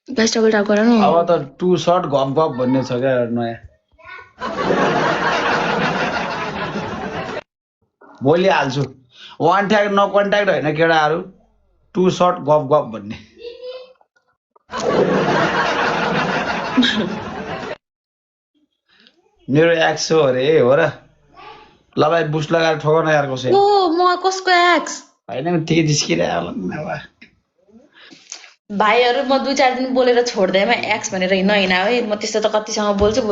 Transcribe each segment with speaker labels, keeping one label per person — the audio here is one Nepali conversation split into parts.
Speaker 1: गाइस डबल ट्याप गर न
Speaker 2: अब त टु सर्ट गप गप भन्ने छ क्या नयाँ भोलि हाल्छु वान ट्याग नकन्ट्याक्ट होइन केटाहरू टु सर्ट गफ गफ भन्ने मेरो एक्स हो अरे हो र ल भाइ बुस्ट लगाएर ठोक न यार कसै
Speaker 1: ओ म कसको एक्स
Speaker 2: होइन ठिकै जिस्किरह्यो होला
Speaker 1: भाइहरू म 2-4 दिन बोलेर छोड्दैमा एक्स भनेर नहिना है म त्यस्तो त कतिसँग बोल्छु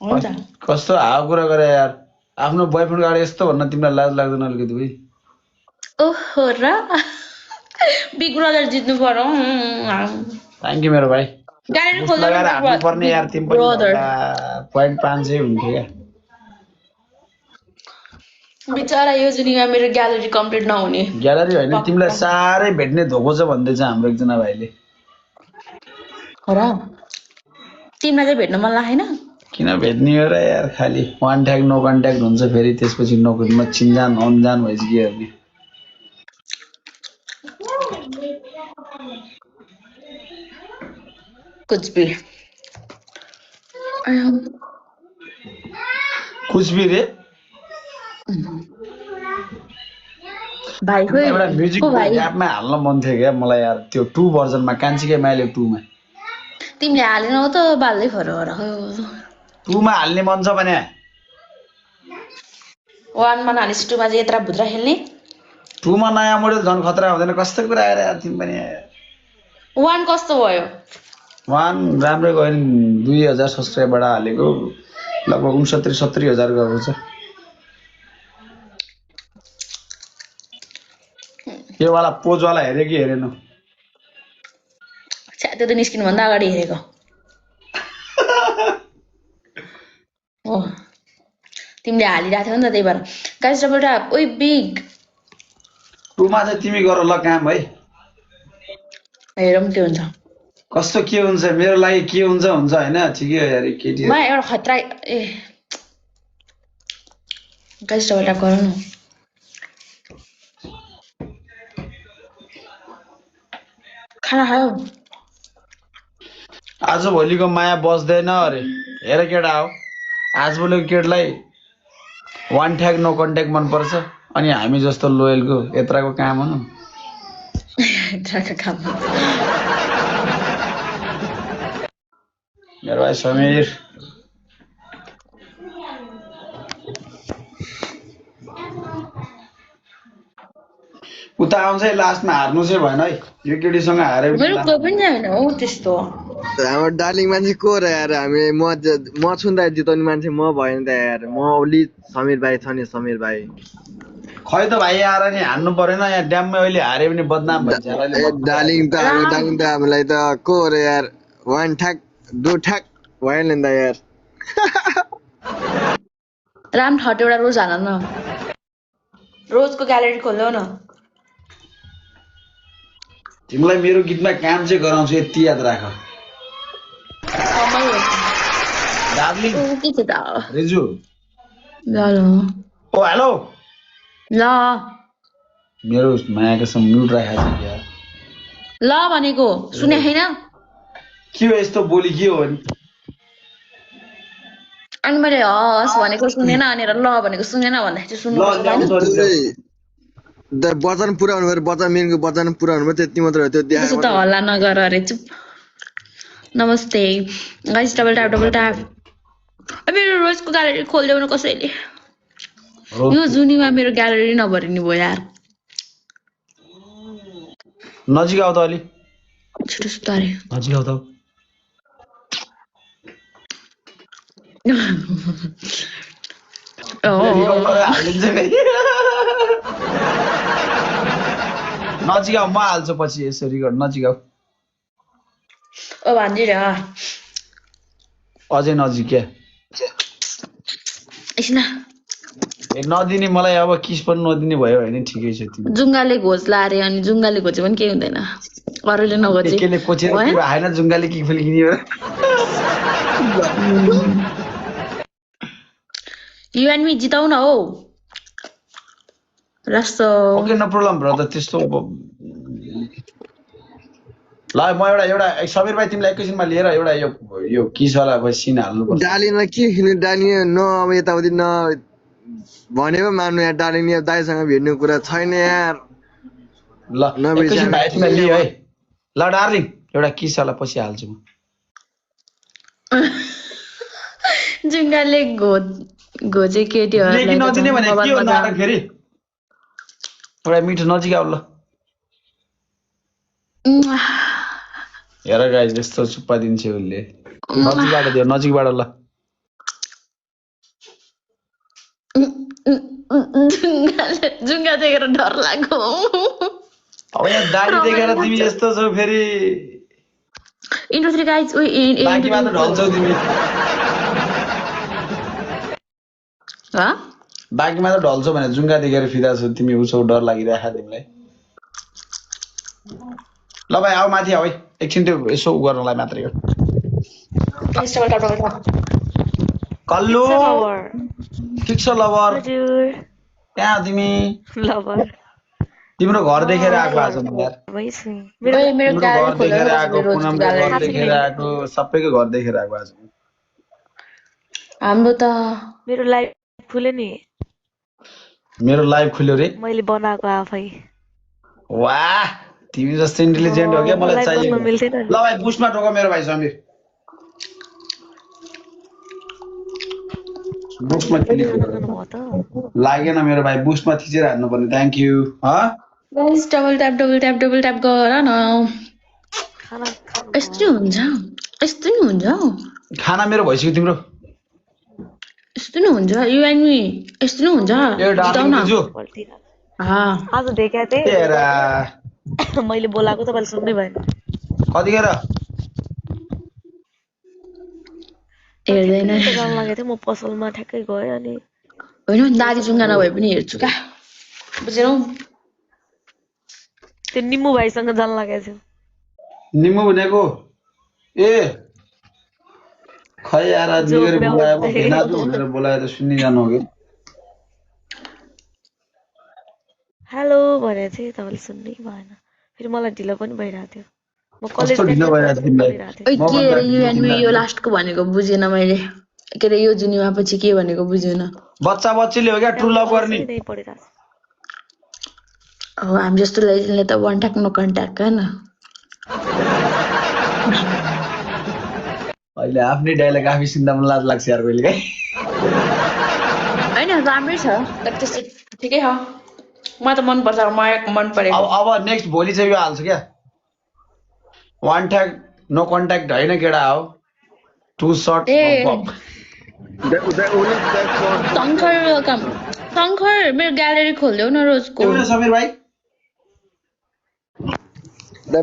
Speaker 1: हुन्छ
Speaker 2: कस्तो हावा कुरा गरे यार आफ्नो बोयफ्रेन्ड अगाडि यस्तो भन्न तिमीलाई लाज लाग्दैन अलिकति भाइ
Speaker 1: ओहो र बिग ब्रदर जित्नु पर्यो
Speaker 2: थ्याङ्क यू मेरो भाइ
Speaker 1: ग्यालेरी
Speaker 2: बुस्ट
Speaker 1: खोल्दैन
Speaker 2: लगाएर हान्नु पर्ने यार तिमी पनि
Speaker 1: ब्रदर
Speaker 2: पोइन्ट 500 हुन्थ्यो क्या
Speaker 1: बिचरा यो जुनीमा मेरो ग्यालेरी कम्प्लिट नहुने
Speaker 2: ग्यालरी होइन तिमीलाई साह्रै भेट्ने धोको छ भन्दैछ हाम्रो एकजना भाइले
Speaker 1: हो र तिमीलाई चाहिँ भेट्न मन लागेन
Speaker 2: किन भेट्ने हो र यार खालि वान ट्याग नो कन्ट्याक्ट हुन्छ फेरि त्यसपछि न चिन्जान अनजान भइसक्यो हेर्ने
Speaker 1: कुचबिर
Speaker 2: कुचबिर
Speaker 1: भाइ खोइ
Speaker 2: एउटा म्युजिक
Speaker 1: को भाइ
Speaker 2: एपमा हाल्न मन थियो क्या मलाई यार त्यो 2 भर्जनमा कान्छीकै माइले 2 मा
Speaker 1: तिमीले हालेनौ त बाल्दै फरो र
Speaker 2: 2 मा हाल्ने मन छ भने
Speaker 1: 1 मा हालिस 2 मा चाहिँ यत्रा भुत्रा खेल्ने
Speaker 2: 2 मा नयाँ मोडल झन् खतरा हुँदैन कस्तो कुरा आएर यार तिमी पनि
Speaker 1: 1 कस्तो भयो
Speaker 2: 1 राम्रै गयो नि 2000 सब्स्क्राइबबाट हालेको लगभग 69-70 हजार गएको छ यो वाला पोज वाला हेरे कि हेरेन
Speaker 1: त्यो त निस्किनु भन्दा अगाडि हेरेको हो तिमीले हालिरहेको थियौ नि त त्यही भएर गाइस डबल ट्याप ओइ बिग
Speaker 2: 2 मा चाहिँ तिमी गर ल काम है
Speaker 1: हेरौँ के हुन्छ
Speaker 2: कस्तो के हुन्छ मेरो लागि के हुन्छ हैन ठिकै हो यार केटी
Speaker 1: म एउटा खतरा ए गाइस डबल ट्याप गर न खाना खायौ
Speaker 2: आज भोलिको माया बस्दैन अरे हेर केटा हो आज भोलिको केटलाई वान ट्याग नो कन्ट्याक्ट मन पर्छ अनि हामी जस्तो लोयलको यत्राको काम हो न
Speaker 1: यत्राको काम
Speaker 2: मेरो भाइ समीर उता आउँछ है लास्टमा हार्नु चाहिँ भएन है यो केटीसँग हारे
Speaker 1: मेरो कोही पनि छैन हौ त्यस्तो
Speaker 3: हाम्रो डार्लिङ मान्छे को र यार हामी म छुन्दा जिताउने मान्छे म भएन त यार म ओली समीर भाइ छ नि समीर भाइ
Speaker 2: खै त भाइ आएर नि हान्नु परेन यहाँ ड्याममै अहिले हारे पनि बदनाम भन्छ
Speaker 3: डार्लिङ त हामीलाई त को र यार वान ठ्याक दु ठ्याक भएन नि त यार
Speaker 1: राम ठट एउटा रोज हाल न रोजको ग्यालेरी खोल्नु न
Speaker 2: तिमीलाई मेरो गीतमा काम चाहिँ गराउँछु यति याद राख डार्लिङ
Speaker 1: के छ त
Speaker 2: रिजु
Speaker 1: ल ल
Speaker 2: ओ हेलो
Speaker 1: ल
Speaker 2: मेरो मायाको सम म्युट राखेको छ क्या
Speaker 1: ल भनेको सुने छैन
Speaker 2: के हो यस्तो बोली के हो नि
Speaker 1: अनि मैले हस् भनेको सुनेन अनि ल भनेको सुनेन भन्दाखेरि चाहिँ सुन्नु पर्छ
Speaker 3: वचन पुऱ्याउनु भयो वचन मेनको वचन पुऱ्याउनु भयो त्यति मात्र हो त्यो
Speaker 1: त्यसो त हल्ला नगर अरे चुप नमस्ते गाइस डबल ट्याप मेरो रोजको ग्यालेरी खोलिदेऊ न कसैले यो जुनीमा मेरो ग्यालेरी नभरिने भयो यार
Speaker 2: नजिक आऊ त अलि
Speaker 1: छिटो सुतारे
Speaker 2: नजिक आऊ त नजिक आऊ म हाल्छु पछि यसो रिकर्ड नजिक आऊ
Speaker 1: ओ भान्जी र
Speaker 2: अझै नजिक क्या
Speaker 1: एकछिन
Speaker 2: नदिने मलाई अब किस पनि नदिने भयो भने ठिकै छ तिमी
Speaker 1: जुङ्गाले घोच्ला अरे अनि जुङ्गाले घोचे पनि केही हुँदैन अरूले नघोचे
Speaker 2: केले कोचेर के भएन जुङ्गाले किक फुल्किने हो
Speaker 1: यु एन्ड मी जिताउ न हो रस्तो
Speaker 2: ओके नो प्रब्लम ब्रदर त्यस्तो ल म एउटा समीर भाइ तिमीलाई एकैछिनमा लिएर एउटा यो किसवाला सिन हाल्नुपर्छ
Speaker 3: डार्लिङमा के खेल्ने डार्लिङ न अब यताउति न भनेको मान्नु यार डार्लिङ अब दाइसँग भेट्ने कुरा छैन यार
Speaker 2: ल
Speaker 3: नबिर्सी
Speaker 2: एकैछिन
Speaker 3: हामी
Speaker 2: भाइ तिमीलाई लियो है
Speaker 3: अब।
Speaker 2: ल डार्लिङ एउटा किसवाला पछि हाल्छु म
Speaker 1: जुङ्गाले घोचे केटीहरूलाई
Speaker 2: लेखि
Speaker 1: त
Speaker 2: नदिने
Speaker 1: झन्
Speaker 2: भने के हो
Speaker 1: बबाल
Speaker 2: नाटक फेरि एउटा मिठो नजिक आऊ ल हेर गाइस यस्तो चुप्पा दिन्छ उसले नजिकबाट दियो नजिकबाट ल
Speaker 1: जुङ्गा देखेर डर लाग्यो
Speaker 2: अब यहाँ दारी देखेर तिमी यस्तो छौ फेरि
Speaker 1: इन्ट्रो गाइज
Speaker 2: बाँकीमा त ढल्छौ तिमी बाँकीमा त ढल्छौ भने जुङ्गा देखेर फिदा छौ तिमी उसो डर लागिरहेको तिमीलाई ल भाइ आऊ माथि आऊ है एकछिन त्यो यसो गर्नलाई मात्रै हो कल्लु ठिक छ लभर कहाँ तिमी तिम्रो घर देखेर आएको आज म यार तिम्रो घर देखेर आएको पुनमको घर देखेर आएको सबैको घर देखेर आएको आज
Speaker 1: हाम्रो त
Speaker 4: मेरो लाइभ खुल्यो नि
Speaker 2: मेरो लाइभ खुल्यो रे
Speaker 4: मैले बनाएको आफै
Speaker 2: वाह तिमी जस्तो इन्टेलिजेन्ट हो क्या मलाई
Speaker 4: लाइभ
Speaker 2: चाहिएको
Speaker 4: बस्न मिल्थेन
Speaker 2: ल भाइ बुस्टमा ठोक मेरो भाइ समीर बुस्टमा क्लिक
Speaker 4: भयो त
Speaker 2: लागेन मेरो भाइ बुस्टमा थिचेर हान्नुपर्ने thank you
Speaker 1: guys double tap गर न
Speaker 4: खाना
Speaker 1: यस्तै हुन्छ यस्तै नि हुन्छ
Speaker 2: खाना मेरो भइसक्यो तिम्रो
Speaker 1: यस्तो नि हुन्छ यु एन्ड मी यस्तो नि हुन्छ
Speaker 2: ए डार्लिङ दिजु
Speaker 4: आज देखेको थिएँ
Speaker 2: तेरा
Speaker 4: मैले बोलाएको तपाईँले सुन्नै भएन
Speaker 2: कतिखेर
Speaker 1: हेर्दैन
Speaker 4: जान लागेको थियो म पसलमा ठ्याक्कै गएँ अनि
Speaker 1: होइन दारी जुङ्गा नभए पनि हेर्छु क्या बुझेनौ
Speaker 4: त्यो निम्बु भाइसँग जान लागेको थियो
Speaker 2: निम्बु भनेको ए खै यार निगेर बोलायो भेनाजु भनेर बोलायो त सुन्ने जानु हो कि
Speaker 4: हेलो भनेको थिएँ तपाईँले सुन्नै भएन फेरि मलाई ढिलो पनि भइरहेको थियो म कलेज
Speaker 2: कस्तो ढिलो भइरहेको थियो तिमीलाई
Speaker 1: ओइ के अरे यु एन्ड मी यो लास्टको भनेको बुझेन मैले के अरे यो जुनीमा पछि के भनेको बुझेन
Speaker 2: बच्चा बच्चीले हो क्या ट्रु लभ गर्ने
Speaker 4: पढिरहेको
Speaker 1: हो हामी जस्तो लेजेन्डले त वान ट्याक नो कन्ट्याक्ट होइन
Speaker 2: अहिले आफ्नै डाइलग आफै सुन्दा मलाई लाज लाग्छ यार कहिले काहीँ
Speaker 1: होइन राम्रै छ तर त्यस्तो ठिकै छ मलाई त मनपर्छ मन परेको
Speaker 2: अब नेक्स्ट भोलि चाहिँ यो हाल्छु क्या वान ट्याग नो कन्ट्याक्ट होइन केटा हो टु सर्ट
Speaker 1: ए शङ्कर मेरो ग्यालेरी खोलिदेऊ न रोजको
Speaker 2: समीर भाइ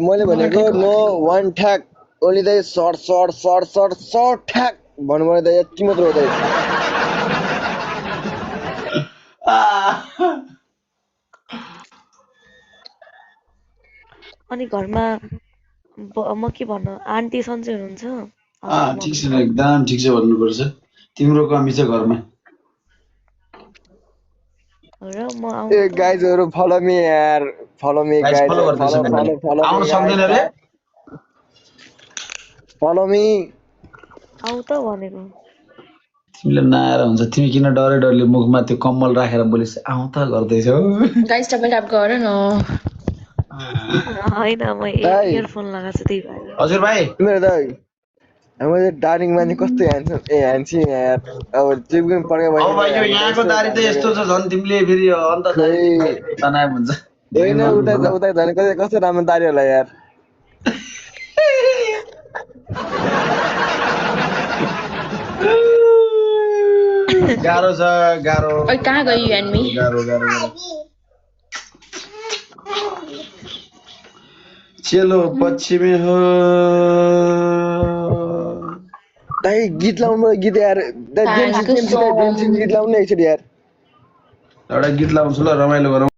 Speaker 3: मैले भनेको नो वान ठ्याक ओन्ली द सर्ट ठ्याक भन्नु त यति मात्र हो
Speaker 4: अनि घरमा म के भन्नु आन्टी सन्चै हुनुहुन्छ
Speaker 2: ठिक छ एकदम ठिक छ भन्नुपर्छ तिम्रो कमी छ घरमा
Speaker 4: र म
Speaker 3: ए गाइजहरु फलो मी यार फलो मी गाइज
Speaker 2: फलो आउन सक्दैन रे
Speaker 3: फलो मी
Speaker 4: आउ त भनेको
Speaker 2: तिमीले नआएर हुन्छ तिमी किन डरले मुखमा त्यो कम्मल राखेर बोलिस् आउँ त गर्दैछौ
Speaker 1: गाइस डबल ट्याप गर न
Speaker 4: हैन म इयरफोन लगाएको छु त्यही भएर
Speaker 2: हजुर भाइ
Speaker 3: तिम्रो त हाम्रो डार्लिङ मान्छे कस्तो ह्यान्डसम यार अब जिम पड्के
Speaker 2: अब भाइ यो यहाँको दारी त यस्तो छ झन् तिमीले फेरि अन्त तनाव हुन्छ
Speaker 3: होइन उता झन् कस्तो राम्रो दारी होला यार
Speaker 2: गाह्रो छ गाह्रो
Speaker 1: ओइ कहाँ गयो यु एन्ड मी
Speaker 2: गाह्रो चलो पछि में हो
Speaker 3: दाइ गीत लाउनु गीत यार गीत लाउनु एकचोटि यार
Speaker 2: एउटा गीत लाउँछु ल रमाइलो गरौँ